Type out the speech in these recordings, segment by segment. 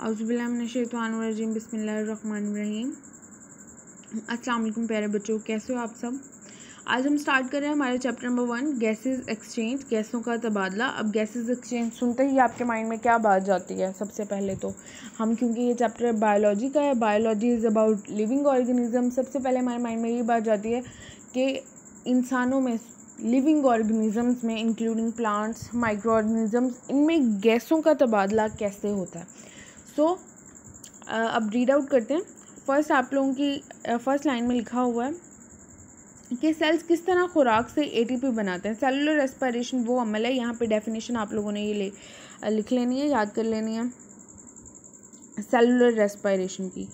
औज़ुबिल्लाहिमिनश्शैतानिर्रजीम बिस्मिल्लाहिर्रहमानिर्रहीम। अस्सलाम वालेकुम प्यारे बच्चों, कैसे हो आप सब। आज हम स्टार्ट कर रहे हैं हमारे चैप्टर नंबर 1 गैसेस एक्सचेंज, गैसों का तबादला। अब गैसेस एक्सचेंज सुनते ही आपके माइंड में क्या बात जाती है। सबसे पहले तो हम, क्योंकि ये चैप्टर बायोलॉजी का है, biology is about living organism, सबसे पहले हमारे माइंड में ये बात जाती है कि इंसानों में, लिविंग ऑर्गेनिजम्स में, इंक्लूडिंग प्लांट्स, माइक्रो ऑर्गेनिजम्स, इनमें गैसों का तबादला कैसे होता है। अब रीड आउट करते हैं। फर्स्ट आप लोगों की फर्स्ट लाइन में लिखा हुआ है कि सेल्स किस तरह खुराक से एटीपी बनाते हैं। सेलुलर रेस्पिरेशन वो अमल है, यहाँ पे डेफिनेशन आप लोगों ने ये लिख लेनी है, याद कर लेनी है सेलुलर रेस्पिरेशन की।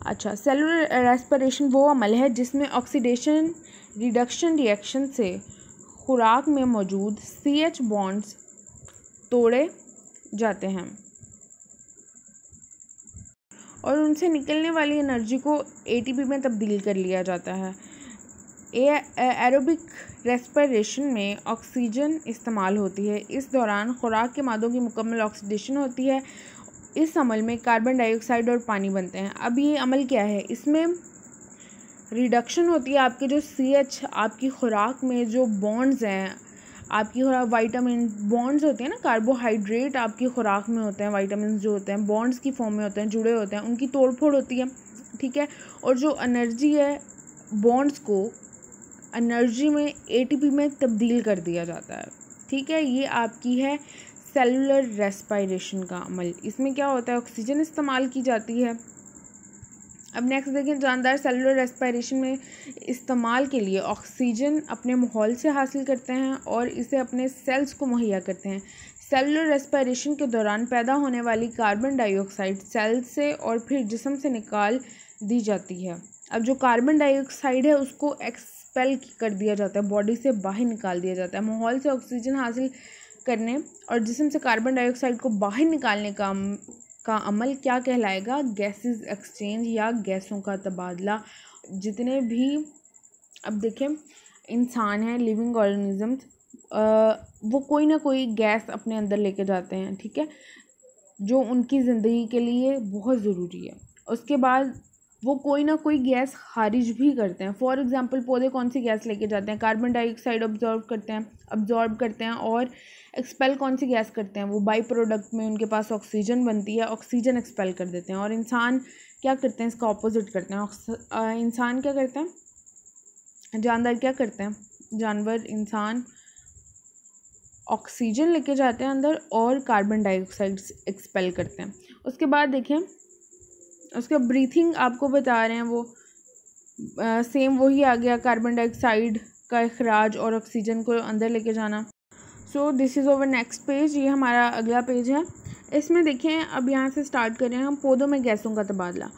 अच्छा, सेलुलर रेस्पिरेशन वो अमल है जिसमें ऑक्सीडेशन रिडक्शन रिएक्शन से खुराक में मौजूद CH बॉन्ड्स तोड़े जाते हैं और उनसे निकलने वाली एनर्जी को ATP में तब्दील कर लिया जाता है। एरोबिक रेस्पिरेशन में ऑक्सीजन इस्तेमाल होती है। इस दौरान खुराक के मादों की मुकम्मल ऑक्सीडेशन होती है। इस अमल में कार्बन डाइऑक्साइड और पानी बनते हैं। अब ये अमल क्या है, इसमें रिडक्शन होती है। आपके जो CH, आपकी खुराक में जो बॉन्ड्स हैं, आपकी वाइटामिन बॉन्ड्स होते हैं ना, कार्बोहाइड्रेट आपकी खुराक में होते हैं, वाइटामिन जो होते हैं बॉन्ड्स की फॉर्म में होते हैं, जुड़े होते हैं, उनकी तोड़ फोड़ होती है, ठीक है। और जो एनर्जी है, बॉन्ड्स को एनर्जी में ATP में तब्दील कर दिया जाता है, ठीक है। ये आपकी है सेलुलर रेस्पिरेशन का अमल। इसमें क्या होता है, ऑक्सीजन इस्तेमाल की जाती है। अब नेक्स्ट देखें, जानदार सेलुलर रेस्पिरेशन में इस्तेमाल के लिए ऑक्सीजन अपने माहौल से हासिल करते हैं और इसे अपने सेल्स को मुहैया करते हैं। सेलुलर रेस्पिरेशन के दौरान पैदा होने वाली कार्बन डाइऑक्साइड सेल से और फिर जिस्म से निकाल दी जाती है। अब जो कार्बन डाइऑक्साइड है उसको एक्सपेल कर दिया जाता है, बॉडी से बाहर निकाल दिया जाता है। माहौल से ऑक्सीजन हासिल करने और जिस्म से कार्बन डाइऑक्साइड को बाहर निकालने का अमल क्या कहलाएगा, गैसेस एक्सचेंज या गैसों का तबादला। जितने भी अब देखें इंसान हैं, लिविंग ऑर्गेनिजम्स, वो कोई ना कोई गैस अपने अंदर लेके जाते हैं, ठीक है, जो उनकी ज़िंदगी के लिए बहुत ज़रूरी है। उसके बाद वो कोई ना कोई गैस खारिज भी करते हैं। फॉर एग्जांपल, पौधे कौन सी गैस लेके जाते हैं, कार्बन डाइऑक्साइड अब्जॉर्ब करते हैं और एक्सपेल कौन सी गैस करते हैं, वो बाई प्रोडक्ट में उनके पास ऑक्सीजन बनती है, ऑक्सीजन एक्सपेल कर देते हैं। और इंसान क्या करते हैं, इसका ऑपोजिट करते हैं। इंसान क्या करते हैं, जानवर क्या करते हैं, इंसान ऑक्सीजन लेके जाते हैं अंदर और कार्बन डाइऑक्साइड एक्सपेल करते हैं। उसके बाद देखें, उसका ब्रीथिंग आपको बता रहे हैं, वो सेम वही आ गया, कार्बन डाइऑक्साइड का इखराज और ऑक्सीजन को अंदर लेके जाना। So this is over next page. ये हमारा अगला पेज है। इसमें देखें, अब यहाँ से स्टार्ट करें हम, पौधों में गैसों का तबादला।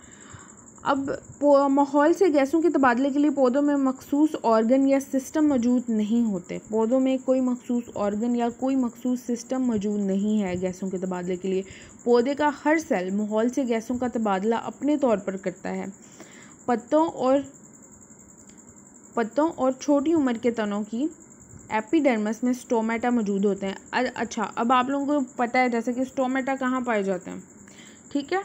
अब माहौल से गैसों के तबादले के लिए पौधों में मखसूस ऑर्गन या सिस्टम मौजूद नहीं होते। पौधों में कोई मखसूस ऑर्गन या कोई मखसूस सिस्टम मौजूद नहीं है गैसों के तबादले के लिए। पौधे का हर सेल माहौल से गैसों का तबादला अपने तौर पर करता है। पत्तों और छोटी उम्र के तनों की एपिडर्मिस में स्टोमेटा मौजूद होते हैं। अच्छा, अब आप लोगों को पता है जैसे कि स्टोमेटा कहाँ पाए जाते हैं, ठीक है।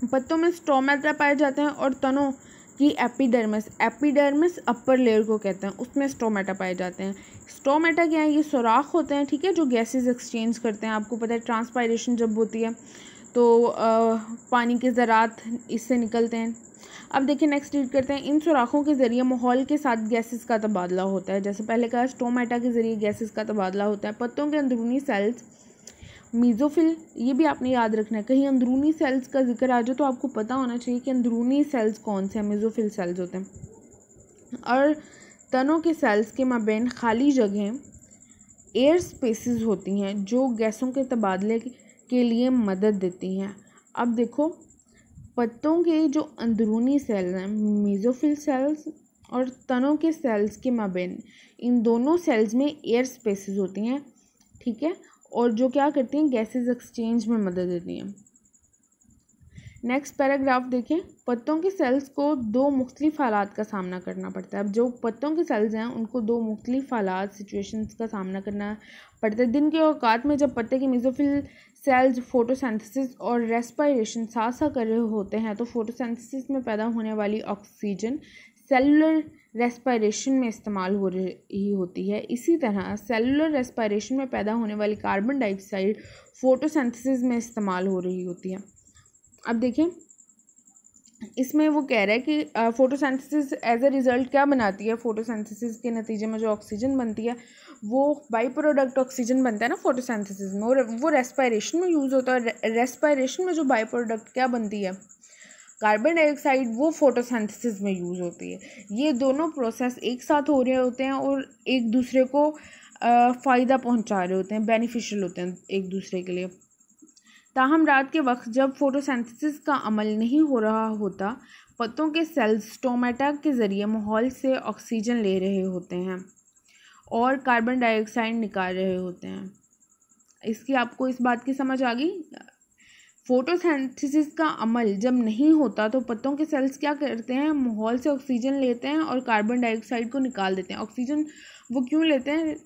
पत्तों में स्टोमेटा पाए जाते हैं और तनों की एपिडर्मिस अपर लेयर को कहते हैं, उसमें स्टोमेटा पाए जाते हैं। स्टोमेटा क्या है, ये सुराख होते हैं, ठीक है, जो गैसेस एक्सचेंज करते हैं। आपको पता है ट्रांसपायरेशन जब होती है तो पानी के ज़रात इससे निकलते हैं। अब देखिए नेक्स्ट रीड करते हैं। इन सुराखों के ज़रिए माहौल के साथ गैसेस का तबादला होता है। जैसे पहले कहा, स्टोमेटा के ज़रिए गैसेस का तबादला होता है। पत्तों के अंदरूनी सेल्स मीज़ोफिल, ये भी आपने याद रखना है। कहीं अंदरूनी सेल्स का जिक्र आ जाए तो आपको पता होना चाहिए कि अंदरूनी सेल्स कौन से हैं, मीज़ोफिल सेल्स होते हैं। और तनों के सेल्स के माबैन खाली जगहें एयर स्पेसेस होती हैं जो गैसों के तबादले के लिए मदद देती हैं। अब देखो, पत्तों के जो अंदरूनी सेल्स हैं, मीज़ोफिल सेल्स, और तनों के सेल्स के माबैन, इन दोनों सेल्स में एयर स्पेसेस होती हैं, ठीक है, और जो क्या करती हैं, गैसेस एक्सचेंज में मदद देती हैं। नेक्स्ट पैराग्राफ देखें। पत्तों के सेल्स को दो मुख्तलिफ हालात का सामना करना पड़ता है। अब जो पत्तों के सेल्स हैं उनको दो मुख्तलिफ हालात सिचुएशंस का सामना करना पड़ता है। दिन के औकात में जब पत्ते के मेसोफिल सेल्स फोटोसिंथेसिस और रेस्पिरेशन साथ साथ कर रहे होते हैं तो फोटोसिंथेसिस में पैदा होने वाली ऑक्सीजन सेलुलर रेस्पिरेशन में इस्तेमाल हो रही होती है। इसी तरह सेलुलर रेस्पिरेशन में पैदा होने वाली कार्बन डाइऑक्साइड फोटोसिंथेसिस में इस्तेमाल हो रही होती है। अब देखें, इसमें वो कह रहा है कि फोटोसिंथेसिस एज अ रिज़ल्ट क्या बनाती है। फोटोसिंथेसिस के नतीजे में जो ऑक्सीजन बनती है वो बाई प्रोडक्ट ऑक्सीजन बनता है ना फोटोसिंथेसिस में, और वो रेस्पिरेशन में यूज़ होता है। रेस्पिरेशन में जो बाई प्रोडक्ट क्या बनती है, कार्बन डाइऑक्साइड, वो फोटोसिंथेसिस में यूज़ होती है। ये दोनों प्रोसेस एक साथ हो रहे होते हैं और एक दूसरे को फ़ायदा पहुंचा रहे होते हैं, बेनिफिशियल होते हैं एक दूसरे के लिए। ताहम रात के वक्त जब फोटोसिंथेसिस का अमल नहीं हो रहा होता, पत्तों के सेल्स स्टोमेटा के ज़रिए माहौल से ऑक्सीजन ले रहे होते हैं और कार्बन डाइऑक्साइड निकाल रहे होते हैं। इसकी आपको इस बात की समझ आ गई। फोटोसिंथेसिस का अमल जब नहीं होता तो पत्तों के सेल्स क्या करते हैं, माहौल से ऑक्सीजन लेते हैं और कार्बन डाइऑक्साइड को निकाल देते हैं। ऑक्सीजन वो क्यों लेते हैं,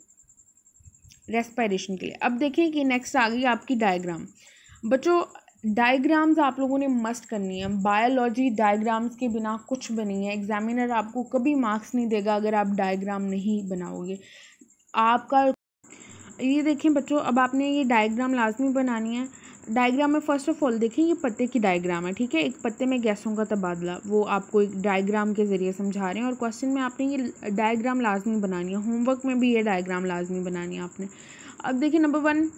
रेस्पिरेशन के लिए। अब देखें कि नेक्स्ट आ गई आपकी डायग्राम। बच्चों डायग्राम्स आप लोगों ने मस्ट करनी है। बायोलॉजी डायग्राम्स के बिना कुछ भी नहीं है। एग्जामिनर आपको कभी मार्क्स नहीं देगा अगर आप डायग्राम नहीं बनाओगे। आपका ये देखें बच्चों, अब आपने ये डायग्राम लाजमी बनानी है। डायग्राम में फर्स्ट ऑफ ऑल देखें, ये पत्ते की डायग्राम है, ठीक है। एक पत्ते में गैसों का तबादला वो आपको एक डायग्राम के ज़रिए समझा रहे हैं और क्वेश्चन में आपने ये डायग्राम लाजमी बनानी है। होमवर्क में भी ये डायग्राम लाजमी बनानी है आपने। अब देखिए नंबर 1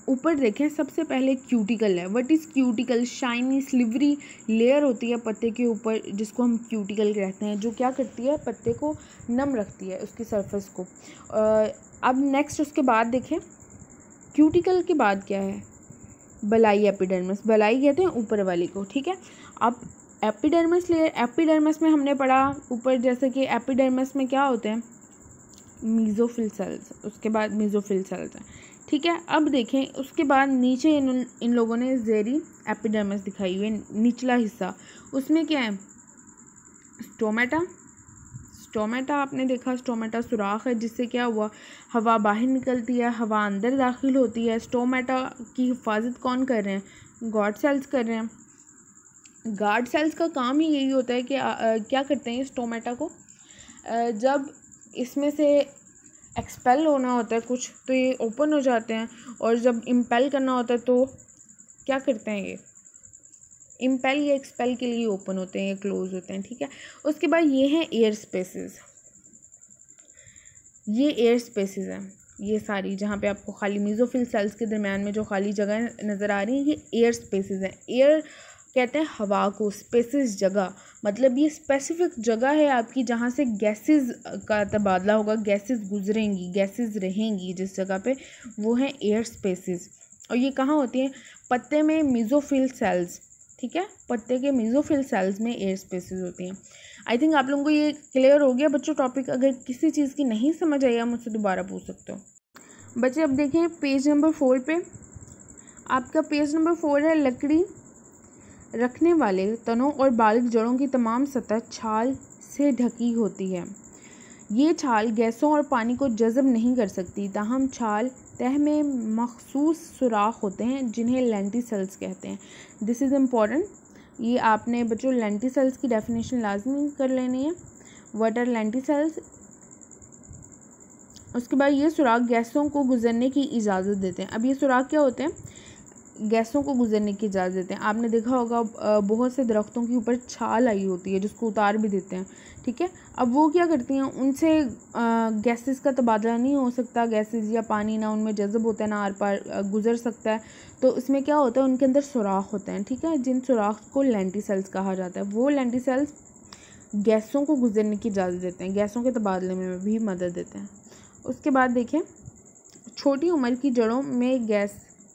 ऊपर देखें, सबसे पहले क्यूटिकल है। What is cuticle? Shiny silvery layer होती है पत्ते के ऊपर जिसको हम क्यूटिकल कहते हैं, जो क्या करती है, पत्ते को नम रखती है, उसकी सरफेस को। अब नेक्स्ट उसके बाद देखें, क्यूटिकल के बाद क्या है, बलाई एपिडर्मिस। बलाई कहते हैं ऊपर वाली को, ठीक है। अब एपिडर्मिस लेयर, एपिडर्मिस में हमने पढ़ा ऊपर जैसे कि एपिडर्मिस में क्या होते हैं, मीज़ोफिल सेल्स, उसके बाद मीज़ोफिल सेल्स हैं, ठीक है। अब देखें उसके बाद नीचे इन लोगों ने ज़ेरी एपिडर्मिस दिखाई हुई है, निचला हिस्सा, उसमें क्या है, स्टोमेटा। स्टोमेटा आपने देखा, स्टोमेटा सुराख है जिससे क्या हुआ, हवा बाहर निकलती है, हवा अंदर दाखिल होती है। स्टोमेटा की हिफाजत कौन कर रहे हैं, गार्ड सेल्स कर रहे हैं। गार्ड सेल्स का काम ही यही होता है कि क्या करते हैं स्टोमेटा को, जब इसमें से एक्सपेल होना होता है कुछ तो ये ओपन हो जाते हैं, और जब इम्पेल करना होता है तो क्या करते हैं, ये इम्पेल या एक्सपेल के लिए ओपन होते हैं या क्लोज होते हैं, ठीक है। उसके बाद ये हैं एयर स्पेसेस। ये एयर स्पेसेस हैं, ये सारी जहाँ पे आपको खाली मीज़ोफिल सेल्स के दरमियान में जो खाली जगह नज़र आ रही है, ये एयर स्पेसेस हैं। एयर कहते हैं हवा को, स्पेसेस जगह, मतलब ये स्पेसिफिक जगह है आपकी जहाँ से गैसेस का तबादला होगा, गैसेस गुजरेंगी, गैसेस रहेंगी जिस जगह पे, वो हैं एयर स्पेसेस। और ये कहाँ होती हैं, पत्ते में मीज़ोफिल सेल्स, ठीक है। पत्ते के मीज़ोफिल सेल्स में एयर स्पेसेस होती हैं। आई थिंक आप लोगों को ये क्लियर हो गया बच्चों टॉपिक। अगर किसी चीज़ की नहीं समझ आई आप मुझसे दोबारा पूछ सकते हो। बच्चे अब देखें पेज नंबर 4 पे, आपका पेज नंबर 4 है, लकड़ी रखने वाले तनों और बारीक जड़ों की तमाम सतह छाल से ढकी होती है। ये छाल गैसों और पानी को जज़ब नहीं कर सकती, ताहम छाल तह में मखसूस सुराख होते हैं जिन्हें लेंटिसेल्स कहते हैं। This is important. ये आपने बच्चों लेंटिसेल्स की डेफिनेशन लाजमी कर लेनी है। What are lenticels? उसके बाद ये सुराख गैसों को गुजरने की इजाज़त देते हैं। अब ये सुराख क्या होते हैं, गैसों को गुजरने की इजाज़त देते हैं। आपने देखा होगा बहुत से दरख्तों के ऊपर छाल आई होती है जिसको उतार भी देते हैं, ठीक है। अब वो क्या करती हैं, उनसे गैसेस का तबादला नहीं हो सकता, गैसेस या पानी ना उनमें जज़ब होता है ना आर पार गुजर सकता है, तो उसमें क्या होता है, उनके अंदर सुराख होते हैं, ठीक है, जिन सुराख को लेंटिसेल्स कहा जाता है। वो लेंटिसेल्स गैसों को गुजरने की इजाज़त देते हैं, गैसों के तबादले में भी मदद देते हैं। उसके बाद देखें, छोटी उम्र की जड़ों में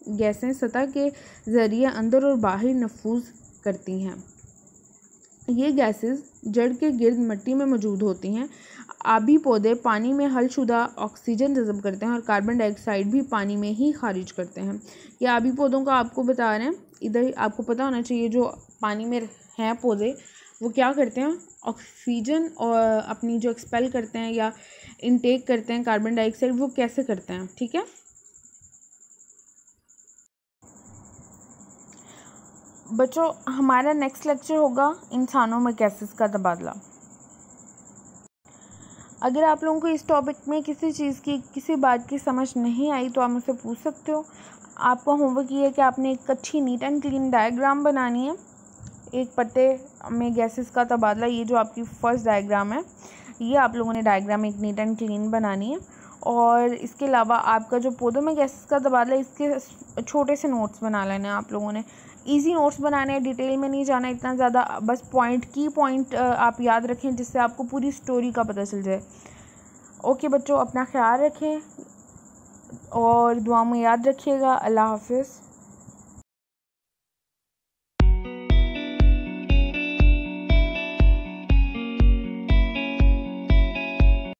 गैसें सतह के ज़रिए अंदर और बाहर नफूज करती हैं। ये गैसेस जड़ के गिर्द मिट्टी में मौजूद होती हैं। आबी पौधे पानी में हलशुदा ऑक्सीजन जज़ब करते हैं और कार्बन डाइऑक्साइड भी पानी में ही खारिज करते हैं। ये आबी पौधों का आपको बता रहे हैं, इधर आपको पता होना चाहिए जो पानी में हैं पौधे वो क्या करते हैं, ऑक्सीजन और अपनी जो एक्सपेल करते हैं या इनटेक करते हैं कार्बन डाइऑक्साइड, वो कैसे करते हैं। ठीक है बच्चों, हमारा नेक्स्ट लेक्चर होगा इंसानों में गैसेस का तबादला। अगर आप लोगों को इस टॉपिक में किसी चीज़ की किसी बात की समझ नहीं आई तो आप मुझसे पूछ सकते हो। आपका होमवर्क ये है कि आपने एक अच्छी नीट एंड क्लीन डायग्राम बनानी है एक पत्ते में गैसेस का तबादला। ये जो आपकी फर्स्ट डायग्राम है, ये आप लोगों ने डायग्राम एक नीट एंड क्लीन बनानी है। और इसके अलावा आपका जो पौधों में गैसेस का तबादला, इसके छोटे से नोट्स बना लेने हैं आप लोगों ने। इजी नोट्स बनाने हैं, डिटेल में नहीं जाना इतना ज़्यादा, बस की पॉइंट आप याद रखें जिससे आपको पूरी स्टोरी का पता चल जाए। ओके बच्चों, अपना ख्याल रखें और दुआ में याद रखिएगा। अल्लाह हाफिज़।